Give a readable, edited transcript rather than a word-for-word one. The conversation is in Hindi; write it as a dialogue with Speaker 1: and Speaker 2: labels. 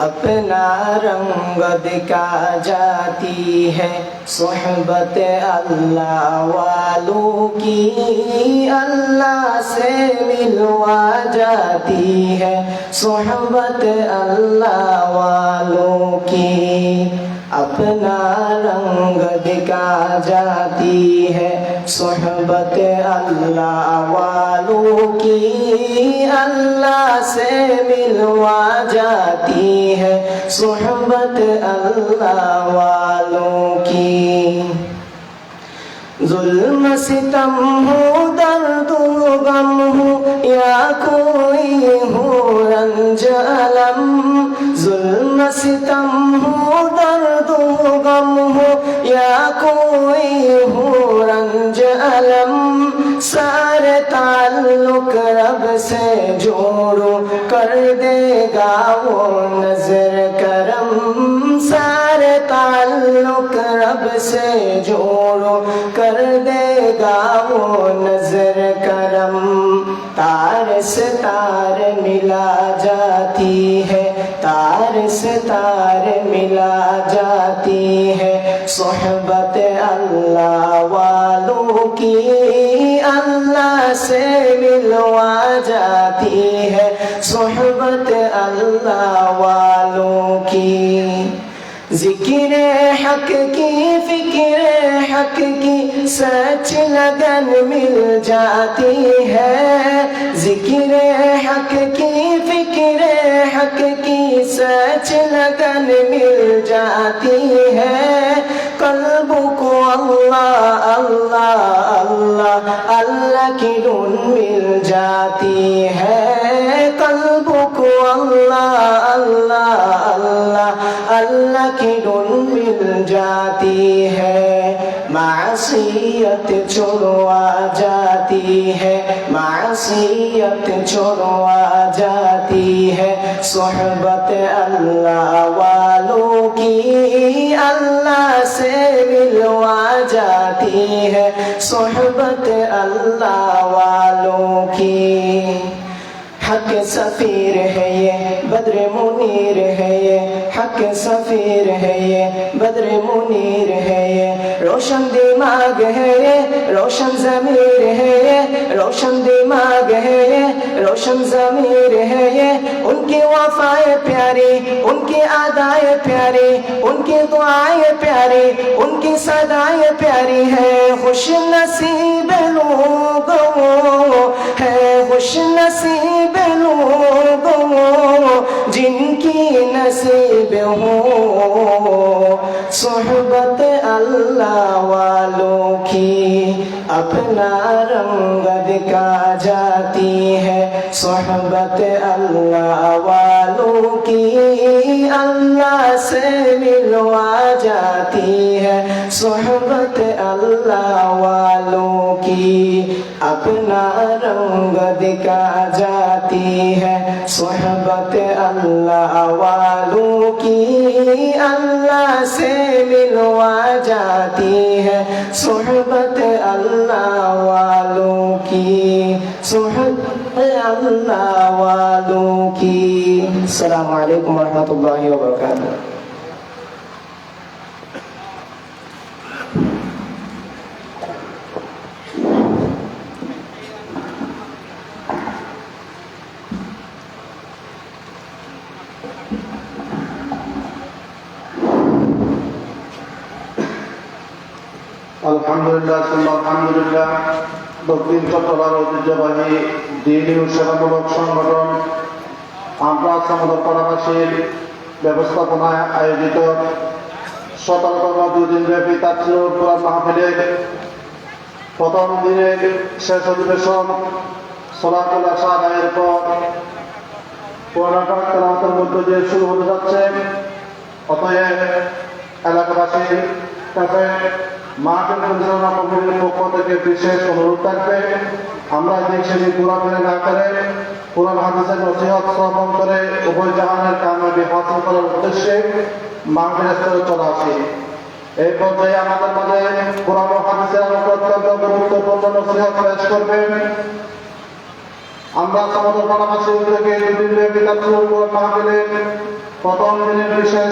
Speaker 1: अपना रंग दिखा जाती है सोहबत अल्लाह वालों की, अल्लाह से मिलवा जाती है सोहबत अल्लाह वालों की। अपना रंग दिखा जाती है सोहबत अल्लाह वालों की, अल्लाह से मिलवा जाती है सोहबत अल्लाह वालों की। जुल्म सितम हो दर्द गम हो या कोई हो रंज अलम, जुल्म सितम हो दर्द गम हो या कोई हो रंज अलम, सारे ताल्लुक रब से जोड़ो कर देगा वो नजर करम, सारे ताल्लुक रब से जोड़ो कर देगा वो नजर करम। तार से तार मिला जाती है, तार से तार मिला जाती है सोहबत अल्लाह वालों की, अल्लाह से मिलवा जाती है सोहबत अल्लाह वालों की। जिक्र हक की फिक्र हक की सच लगन मिल जाती है, जिक्र हक की फिक्र हक की सच लगन मिल जाती है, कल्ब को अल्लाह अल्लाह अल्लाह अल्लाह की धुन मिल जाती है, कल्ब को अल्लाह अल्लाह अल्लाह अल्लाह की धुन मिल जाती है। मासियत छुड़वा जाती है, मासियत छुड़वा जाती है सोहबत अल्लाह वालों की, अल्लाह से मिलवा जाती है सोहबत अल्लाह वालों की। हक सफीर है ये बद्र मुनीर है ये, हक सफीर है ये बद्र मुनीर है ये, रोशन दिमाग है ये रोशन ज़मीर है ये, रोशन दिमाग है ये रोशन ज़मीर है ये, उनकी वफ़ाएं प्यारी उनकी अदाएं प्यारी उनकी दुआएं प्यारी उनकी सदाएं प्यारी है। खुश नसीब लोगों है खुश नसीब लोगों जिनकी नसीब हो सोहबत अल्लाह वालों की, अपना रंग दिखा जाती है सोहबत अल्लाह वालों की, अल्लाह से मिलवा जाती है सोहबत अल्लाह वालों की। अपना रंग दिखा जाती है सोहबत अल्लाह वालों की, अल्लाह से मिलवा जाती है सोहबत अल्लाह वालों की, सोहबत अल्लाह वालों की। अस्सलामु अलैकुम वरहमतुल्लाहि वबरकातुहू।
Speaker 2: আলহামদুলিল্লাহ আলহামদুলিল্লাহ। দক্ষিণ চট্টগ্রাম ঐতিহ্যবাহী দ্বীনি ও সেবামূলক সংগঠন আমরা সমুদ্র পাড়াবাসীর ব্যবস্থাপনায় আয়োজিত 17তম 2 দিনব্যাপী তাফসীরুল কুরআন মাহফিলের প্রথম দিনের শেষ অধিবেশন সালাতুল আশা আদায়ের পর কোরআন পাক তেলাওয়াতের মধ্য দিয়ে শুরু হতে যাচ্ছে। অতএব এলাকাবাসীর কাছে মাহফিল পরিচালনা কমিটির পক্ষ থেকে বিশেষ অনুরোধ থাকবে, আমরা দেশে ঘোরাফেরা না করে কোরআন হাদিসের নসিহত শ্রবণ করে উভয় জাহানের কামিয়াবি হাসিল করার উদ্দেশ্যে মাহফিলের স্তরে চলে আসি। এই পর্যায়ে আমাদের মাঝে কোরআন ও হাদিসের অত্যন্ত গুরুত্বপূর্ণ নসিহত পেশ করবেন। আমরা সমুদ্র পাড়াবাসী থেকে 2 দিনব্যাপী তাফসীরুল কুরআন মাহফিলে প্রথম দিনের বিষয়